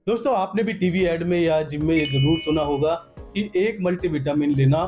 दोस्तों आपने भी टीवी एड में या जिम में ये जरूर सुना होगा कि एक मल्टीविटामिन लेना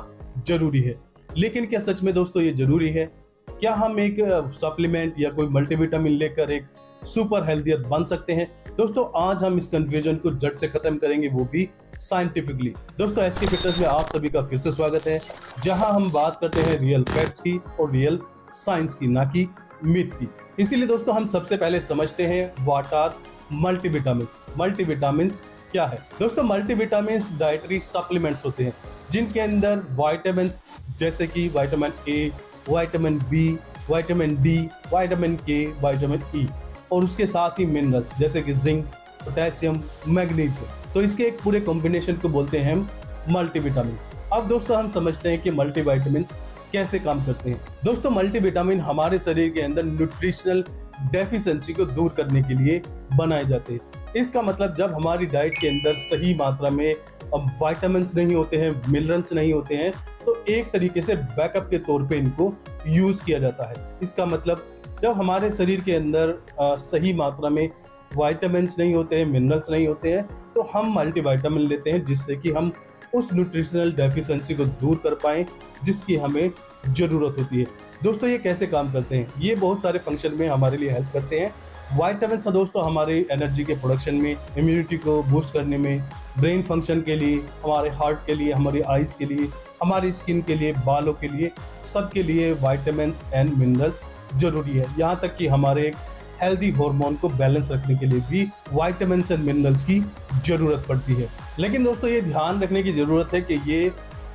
जरूरी है। लेकिन क्या सच में दोस्तों ये जरूरी है? क्या हम एक सप्लीमेंट या कोई मल्टीविटामिन लेकर एक सुपर हेल्थियर बन सकते हैं? दोस्तों आज हम इस कंफ्यूजन को जड़ से खत्म करेंगे, वो भी साइंटिफिकली। दोस्तों एसके फिटनेस में आप सभी का फिर से स्वागत है, जहां हम बात करते हैं रियल फैक्ट्स की और रियल साइंस की, ना कि मिथ की। इसीलिए दोस्तों हम सबसे पहले समझते हैं व्हाट आर मल्टीविटामिन्स। मल्टीविटामिन्स क्या है? दोस्तों मल्टीविटामिन्स डाइटरी सप्लीमेंट्स होते हैं जिनके अंदर विटामिन्स जैसे कि vitamin A, vitamin B, vitamin D, vitamin K, vitamin E और उसके साथ ही मिनरल्स जैसे कि जिंक, पोटेशियम, मैग्नीशियम। तो इसके एक पूरे कॉम्बिनेशन को बोलते हैं हम मल्टीविटामिन। अब दोस्तों हम समझते हैं कि मल्टीविटामिन्स कैसे काम करते हैं। दोस्तों मल्टीविटामिन हमारे शरीर के अंदर न्यूट्रिशनल डेफिशिएंसी को दूर करने के लिए बनाए जाते हैं। इसका मतलब जब हमारी डाइट के अंदर सही मात्रा में विटामिन्स नहीं होते हैं, मिनरल्स नहीं होते हैं, तो एक तरीके से बैकअप के तौर पे इनको यूज किया जाता है। इसका मतलब जब हमारे शरीर के अंदर सही मात्रा में विटामिन्स नहीं होते हैं, मिनरल्स नहीं होते हैं, तो हम मल्टीविटामिन लेते हैं जिससे कि हम उस न्यूट्रिशनल डेफिशिएंसी को दूर कर पाएं जिसकी हमें ज़रूरत होती है। दोस्तों ये कैसे काम करते हैं? ये बहुत सारे फंक्शन में हमारे लिए हेल्प करते हैं। विटामिन्स दोस्तों हमारे एनर्जी के प्रोडक्शन में, इम्यूनिटी को बूस्ट करने में, ब्रेन फंक्शन के लिए, हमारे हार्ट के लिए, हमारी आइज़ के लिए, हमारी स्किन के लिए, बालों के लिए, सबके लिए विटामिन्स एंड मिनरल्स जरूरी है। यहाँ तक कि हमारे एक हेल्दी हार्मोन को बैलेंस रखने के लिए भी विटामिन्स एंड मिनरल्स की ज़रूरत पड़ती है। लेकिन दोस्तों ये ध्यान रखने की ज़रूरत है कि ये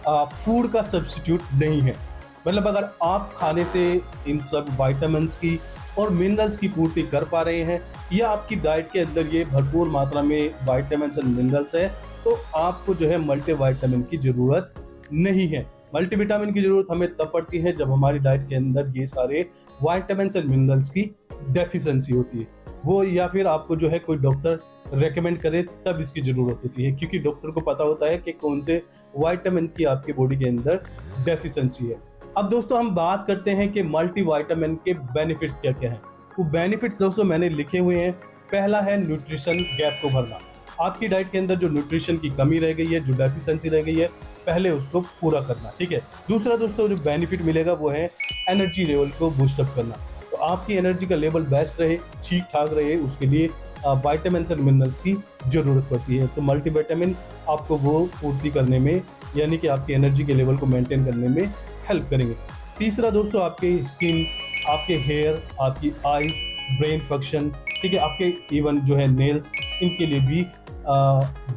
फूड का सब्स्टिट्यूट नहीं है। मतलब अगर आप खाने से इन सब विटामिन्स की और मिनरल्स की पूर्ति कर पा रहे हैं या आपकी डाइट के अंदर ये भरपूर मात्रा में विटामिन्स एंड मिनरल्स है, तो आपको जो है मल्टीविटामिन की ज़रूरत नहीं है। मल्टीविटामिन की ज़रूरत हमें तब पड़ती है जब हमारी डाइट के अंदर ये सारे विटामिन्स एंड मिनरल्स की डेफिशिएंसी होती है, वो या फिर आपको जो है कोई डॉक्टर रेकमेंड करे तब इसकी ज़रूरत होती है, क्योंकि डॉक्टर को पता होता है कि कौन से विटामिन की आपकी बॉडी के अंदर डेफिशिएंसी है। अब दोस्तों हम बात करते हैं कि मल्टीविटामिन के बेनिफिट्स क्या क्या हैं। वो बेनिफिट्स दोस्तों मैंने लिखे हुए हैं। पहला है न्यूट्रिशन गैप को भरना। आपकी डाइट के अंदर जो न्यूट्रिशन की कमी रह गई है, जो डेफिशिएंसी रह गई है, पहले उसको पूरा करना, ठीक है। दूसरा दोस्तों जो बेनिफिट मिलेगा वो है एनर्जी लेवल को बूस्टअप करना। तो आपकी एनर्जी का लेवल बेस्ट रहे, ठीक ठाक रहे, उसके लिए विटामिन्स एंड मिनरल्स की ज़रूरत पड़ती है। तो मल्टीविटामिन आपको वो पूर्ति करने में, यानी कि आपकी एनर्जी के लेवल को मेंटेन करने में हेल्प करेंगे। तीसरा दोस्तों आपके स्किन, आपके हेयर, आपकी आइज, ब्रेन फंक्शन, ठीक है, आपके इवन जो है नेल्स, इनके लिए भी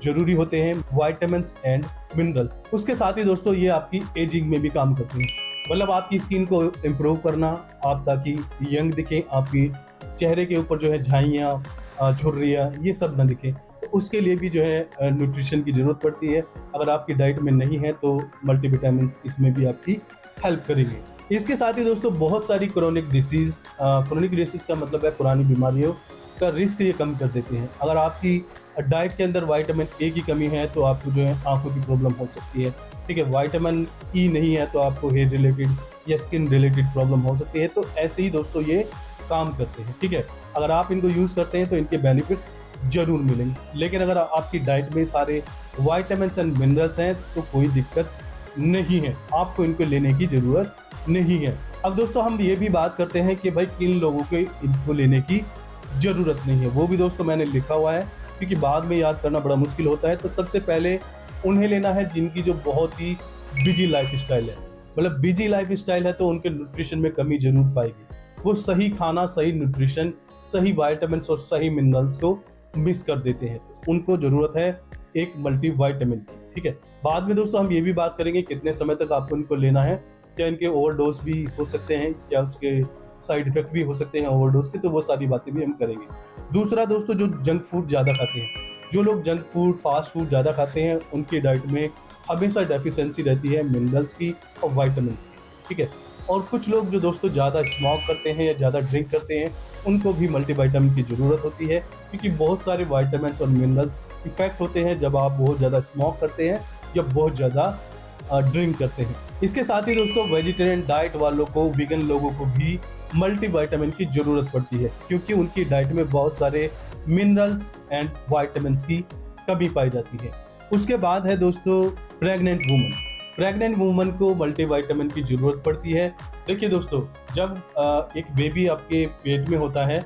जरूरी होते हैं विटामिन्स एंड मिनरल्स। उसके साथ ही दोस्तों ये आपकी एजिंग में भी काम करते हैं। मतलब आपकी स्किन को इम्प्रूव करना, आप ताकि यंग दिखें, आपकी चेहरे के ऊपर जो है झाइयाँ, झुर्रियाँ, ये सब ना दिखें, तो उसके लिए भी जो है न्यूट्रिशन की ज़रूरत पड़ती है। अगर आपकी डाइट में नहीं है तो मल्टीविटामिन इसमें भी आपकी हेल्प करेंगे। इसके साथ ही दोस्तों बहुत सारी क्रोनिक डिसीज़ का मतलब है पुरानी बीमारियों का रिस्क ये कम कर देते हैं। अगर आपकी डाइट के अंदर विटामिन ए की कमी है तो आपको जो है आंखों की प्रॉब्लम हो सकती है, ठीक है। विटामिन ई नहीं है तो आपको हेयर रिलेटेड या स्किन रिलेटेड प्रॉब्लम हो सकती है। तो ऐसे ही दोस्तों ये काम करते हैं, ठीक है। अगर आप इनको यूज़ करते हैं तो इनके बेनिफिट्स जरूर मिलेंगे। लेकिन अगर आपकी डाइट में सारे विटामिन्स एंड मिनरल्स हैं तो कोई दिक्कत नहीं है, आपको इनको लेने की ज़रूरत नहीं है। अब दोस्तों हम ये भी बात करते हैं कि भाई किन लोगों को इनको लेने की ज़रूरत नहीं है, वो भी दोस्तों मैंने लिखा हुआ है, क्योंकि बाद में याद करना बड़ा मुश्किल होता है। तो सबसे पहले उन्हें लेना है जिनकी जो बहुत ही बिजी लाइफ स्टाइल है। मतलब बिजी लाइफ स्टाइल है तो उनके न्यूट्रिशन में कमी जरूर पाएगी। वो सही खाना, सही न्यूट्रिशन, सही विटामिन्स और सही मिनरल्स को मिस कर देते हैं, तो उनको ज़रूरत है एक मल्टीविटामिन की, ठीक है। बाद में दोस्तों हम ये भी बात करेंगे कितने समय तक आपको इनको लेना है, क्या इनके ओवरडोज भी हो सकते हैं, क्या उसके साइड इफेक्ट भी हो सकते हैं ओवरडोज के, तो वो सारी बातें भी हम करेंगे। दूसरा दोस्तों जो जंक फूड ज़्यादा खाते हैं, जो लोग जंक फूड, फास्ट फूड ज़्यादा खाते हैं, उनकी डाइट में हमेशा डेफिशिएंसी रहती है मिनरल्स की और विटामिन्स की, ठीक है। और कुछ लोग जो दोस्तों ज़्यादा स्मोक करते हैं या ज़्यादा ड्रिंक करते हैं, उनको भी मल्टीविटामिन की ज़रूरत होती है, क्योंकि बहुत सारे विटामिन्स और मिनरल्स इफेक्ट होते हैं जब आप बहुत ज़्यादा स्मोक करते हैं या बहुत ज़्यादा ड्रिंक करते हैं। इसके साथ ही दोस्तों वेजिटेरियन डाइट वालों को, वीगन लोगों को भी मल्टीविटामिन की ज़रूरत पड़ती है, क्योंकि उनकी डाइट में बहुत सारे मिनरल्स एंड वाइटामिन्स की कमी पाई जाती है। उसके बाद है दोस्तों प्रेग्नेंट वुमन। प्रेग्नेंट वुमन को मल्टीविटामिन की जरूरत पड़ती है। देखिए दोस्तों, जब एक बेबी आपके पेट में होता है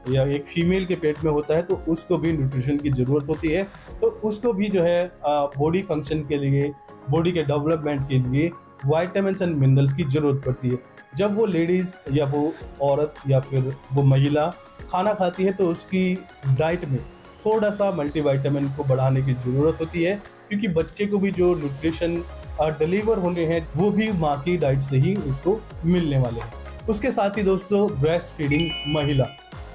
या एक फीमेल के पेट में होता है तो उसको भी न्यूट्रिशन की ज़रूरत होती है। तो उसको भी जो है बॉडी फंक्शन के लिए, बॉडी के डेवलपमेंट के लिए वाइटामिन्स एंड मिनरल्स की ज़रूरत पड़ती है। जब वो लेडीज़ या वो औरत या फिर वो महिला खाना खाती है तो उसकी डाइट में थोड़ा सा मल्टीविटामिन को बढ़ाने की ज़रूरत होती है, क्योंकि बच्चे को भी जो न्यूट्रिशन डिलीवर होने हैं वो भी माँ की डाइट से ही उसको मिलने वाले हैं। उसके साथ ही दोस्तों ब्रेस्ट फीडिंग महिला,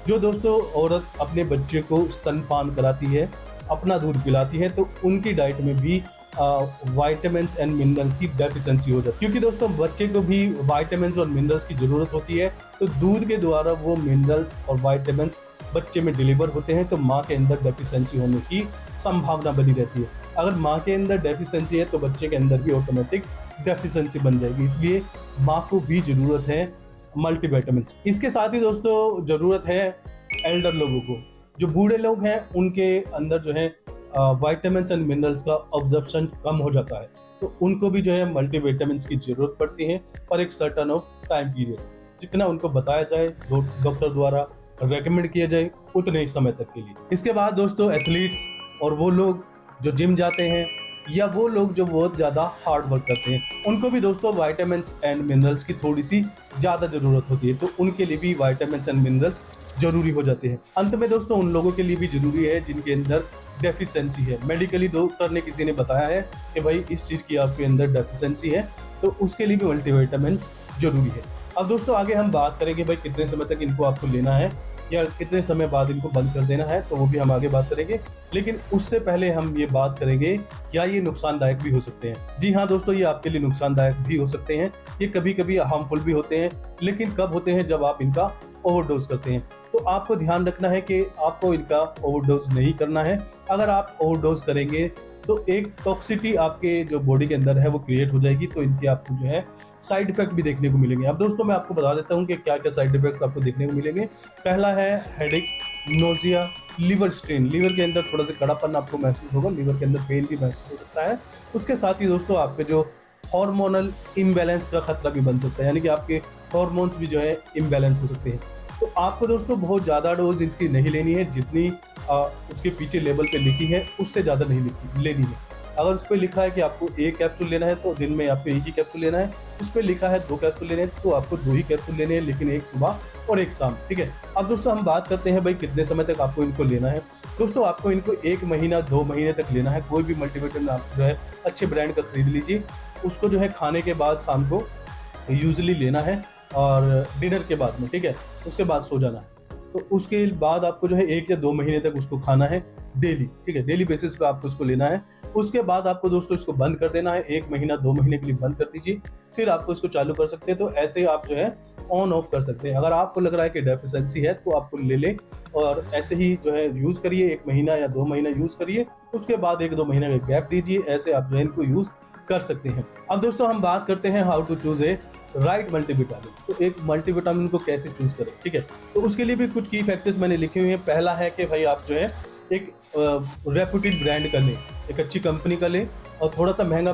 जो दोस्तों औरत अपने बच्चे को स्तनपान कराती है, अपना दूध पिलाती है, तो उनकी डाइट में भी वाइटामिन्स एंड मिनरल्स की डेफिशिएंसी हो जाती है। क्योंकि दोस्तों बच्चे को भी वाइटामिन्स और मिनरल्स की ज़रूरत होती है, तो दूध के द्वारा वो मिनरल्स और वाइटामिन्स बच्चे में डिलीवर होते हैं, तो माँ के अंदर डेफिशिएंसी होने की संभावना बनी रहती है। अगर माँ के अंदर डेफिशिएंसी है तो बच्चे के अंदर भी ऑटोमेटिक डेफिशिएंसी बन जाएगी। इसलिए माँ को भी ज़रूरत है मल्टीविटामिन्स। इसके साथ ही दोस्तों ज़रूरत है एल्डर लोगों को, जो बूढ़े लोग हैं उनके अंदर जो है वाइटामिन्स एंड मिनरल्स का ऑब्जर्प्शन कम हो जाता है, तो उनको भी जो है मल्टीविटामिन्स की ज़रूरत पड़ती है पर एक सर्टन ऑफ टाइम पीरियड, जितना उनको बताया जाए, डॉक्टर द्वारा रेकमेंड किया जाए उतने ही समय तक के लिए। इसके बाद दोस्तों एथलीट्स और वो लोग जो जिम जाते हैं या वो लोग जो बहुत ज़्यादा हार्ड वर्क करते हैं, उनको भी दोस्तों वाइटामिन्स एंड मिनरल्स की थोड़ी सी ज़्यादा ज़रूरत होती है, तो उनके लिए भी वाइटामिन्स एंड मिनरल्स जरूरी हो जाते हैं। अंत में दोस्तों उन लोगों के लिए भी जरूरी है जिनके अंदर डेफिशिएंसी है। मेडिकली डॉक्टर ने किसी ने बताया है कि भाई इस चीज़ की आपके अंदर डेफिशिएंसी है, तो उसके लिए भी मल्टीविटामिन जरूरी है। अब दोस्तों आगे हम बात करेंगे भाई कितने समय तक इनको आपको लेना है या कितने समय बाद इनको बंद कर देना है, तो वो भी हम आगे बात करेंगे। लेकिन उससे पहले हम ये बात करेंगे क्या ये नुकसानदायक भी हो सकते हैं। जी हाँ दोस्तों, ये आपके लिए नुकसानदायक भी हो सकते हैं। ये कभी कभी हार्मफुल भी होते हैं, लेकिन कब होते हैं, जब आप इनका ओवरडोज करते हैं। तो आपको ध्यान रखना है कि आपको इनका ओवरडोज नहीं करना है। अगर आप ओवरडोज करेंगे तो एक टॉक्सिटी आपके जो बॉडी के अंदर है वो क्रिएट हो जाएगी, तो इनके आपको जो है साइड इफेक्ट भी देखने को मिलेंगे। अब दोस्तों मैं आपको बता देता हूँ कि क्या क्या साइड इफेक्ट्स आपको देखने को मिलेंगे। पहला है headache, nausea, liver strain. Liver के अंदर थोड़ा सा कड़ापन आपको महसूस होगा, लिवर के अंदर पेन भी महसूस हो सकता है। उसके साथ ही दोस्तों आपके जो हार्मोनल इम्बैलेंस का खतरा भी बन सकता है, यानी कि आपके हार्मोन्स भी जो है इम्बैलेंस हो सकते हैं। तो आपको दोस्तों बहुत ज़्यादा डोज इसकी नहीं लेनी है, जितनी उसके पीछे लेबल पे लिखी है उससे ज़्यादा नहीं लेनी है। अगर उस पर लिखा है कि आपको एक कैप्सूल लेना है तो दिन में आपको एक ही कैप्सूल लेना है। उस पर लिखा है 2 कैप्सूल लेने हैं तो आपको 2 ही कैप्सूल लेने हैं, लेकिन एक सुबह और एक शाम, ठीक है। अब दोस्तों हम बात करते हैं भाई कितने समय तक आपको इनको लेना है। दोस्तों आपको इनको 1 महीना 2 महीने तक लेना है। कोई भी मल्टीविटामिन आप जो है अच्छे ब्रांड का खरीद लीजिए, उसको जो है खाने के बाद शाम को यूजली लेना है और डिनर के बाद में, ठीक है, उसके बाद सो जाना है। तो उसके बाद आपको जो है 1 या 2 महीने तक उसको खाना है डेली, ठीक है, डेली बेसिस पे आपको उसको लेना है। उसके बाद आपको दोस्तों इसको बंद कर देना है, 1 महीना 2 महीने के लिए बंद कर दीजिए, फिर आपको इसको चालू कर सकते हैं। तो ऐसे आप जो है ऑन ऑफ कर सकते हैं। अगर आपको लग रहा है कि डेफिशिएंसी है तो आपको ले लें और ऐसे ही जो है यूज़ करिए, 1 महीना या 2 महीना यूज़ करिए, उसके बाद 1-2 महीने का गैप दीजिए। ऐसे आप जो है इनको यूज़ कर सकते हैं। अब दोस्तों हम बात करते हैं how to choose a right multivitamin. तो एक मल्टीविटामिन को कैसे चूज करें, ठीक है, तो उसके लिए भी कुछ की फैक्टर्स मैंने लिखे हुए हैं। पहला है कि भाई आप जो है एक रेप्यूटेड ब्रांड का लें, एक अच्छी कंपनी का लें, और थोड़ा सा महंगा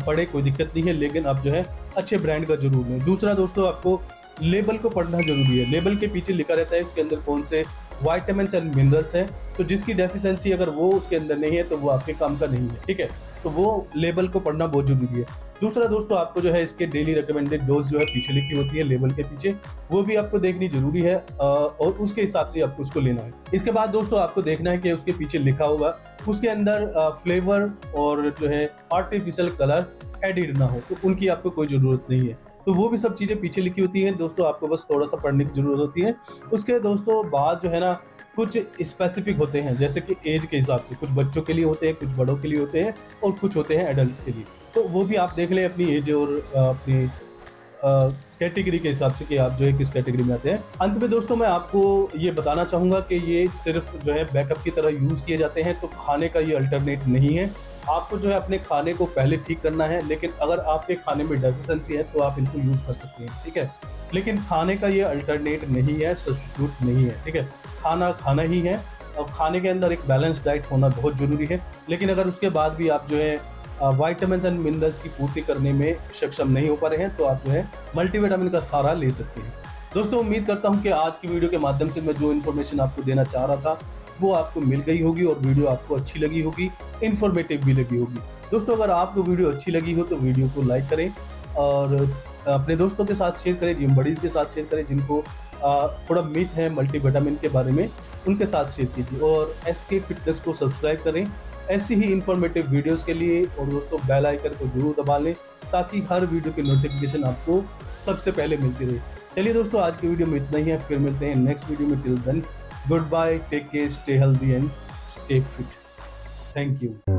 पड़े कोई दिक्कत नहीं है, लेकिन आप जो है अच्छे ब्रांड का जरूर लें। दूसरा दोस्तों आपको लेबल को पढ़ना जरूरी है। लेबल के पीछे लिखा रहता है उसके अंदर कौन से वाइटामिन्स एंड मिनरल्स हैं, तो जिसकी डेफिशिएंसी अगर वो उसके अंदर नहीं है तो वो आपके काम का नहीं है, ठीक है, तो वो लेबल को पढ़ना बहुत जरूरी है। दूसरा दोस्तों आपको जो है इसके डेली रिकमेंडेड डोज जो है पीछे लिखी होती है लेबल के पीछे, वो भी आपको देखनी जरूरी है और उसके हिसाब से आपको उसको लेना है। इसके बाद दोस्तों आपको देखना है कि उसके पीछे लिखा होगा उसके अंदर फ्लेवर और जो है आर्टिफिशियल कलर एडिड ना हो, तो उनकी आपको कोई ज़रूरत नहीं है। तो वो भी सब चीज़ें पीछे लिखी होती हैं दोस्तों, आपको बस थोड़ा सा पढ़ने की ज़रूरत होती है। उसके दोस्तों बाद जो है ना कुछ स्पेसिफिक होते हैं, जैसे कि एज के हिसाब से, कुछ बच्चों के लिए होते हैं, कुछ बड़ों के लिए होते हैं और कुछ होते हैं एडल्ट्स के लिए। तो वो भी आप देख लें अपनी एज और अपनी कैटेगरी के हिसाब से कि आप जो है किस कैटेगरी में आते हैं। अंत में दोस्तों मैं आपको ये बताना चाहूँगा कि ये सिर्फ जो है बैकअप की तरह यूज़ किए जाते हैं, तो खाने का ये अल्टरनेट नहीं है। आपको जो है अपने खाने को पहले ठीक करना है, लेकिन अगर आपके खाने में डेफिशिएंसी है तो आप इनको यूज़ कर सकते हैं, ठीक है, लेकिन खाने का ये अल्टरनेट नहीं है, सब्स्टिट्यूट नहीं है, ठीक है। खाना खाना ही है, खाने के अंदर एक बैलेंस डाइट होना बहुत ज़रूरी है। लेकिन अगर उसके बाद भी आप जो है विटामिन्स एंड मिनरल्स की पूर्ति करने में सक्षम नहीं हो पा रहे हैं, तो आप जो है मल्टीविटामिन का सहारा ले सकते हैं। दोस्तों, उम्मीद करता हूं कि आज की वीडियो के माध्यम से मैं जो इन्फॉर्मेशन आपको देना चाह रहा था वो आपको मिल गई होगी और वीडियो आपको अच्छी लगी होगी, इन्फॉर्मेटिव भी लगी होगी। दोस्तों, अगर आपको वीडियो अच्छी लगी हो तो वीडियो को लाइक करें और अपने दोस्तों के साथ शेयर करें, जिम बडीज़ के साथ शेयर करें, जिनको थोड़ा मिथ है मल्टीविटामिन के बारे में, उनके साथ शेयर कीजिए और एसके फिटनेस को सब्सक्राइब करें ऐसी ही इन्फॉर्मेटिव वीडियोस के लिए। और दोस्तों, बेल आइकन को जरूर दबा लें ताकि हर वीडियो की नोटिफिकेशन आपको सबसे पहले मिलती रहे। चलिए दोस्तों, आज की वीडियो में इतना ही है, फिर मिलते हैं नेक्स्ट वीडियो में। Till then, good bye, take care, stay healthy and stay fit. Thank you.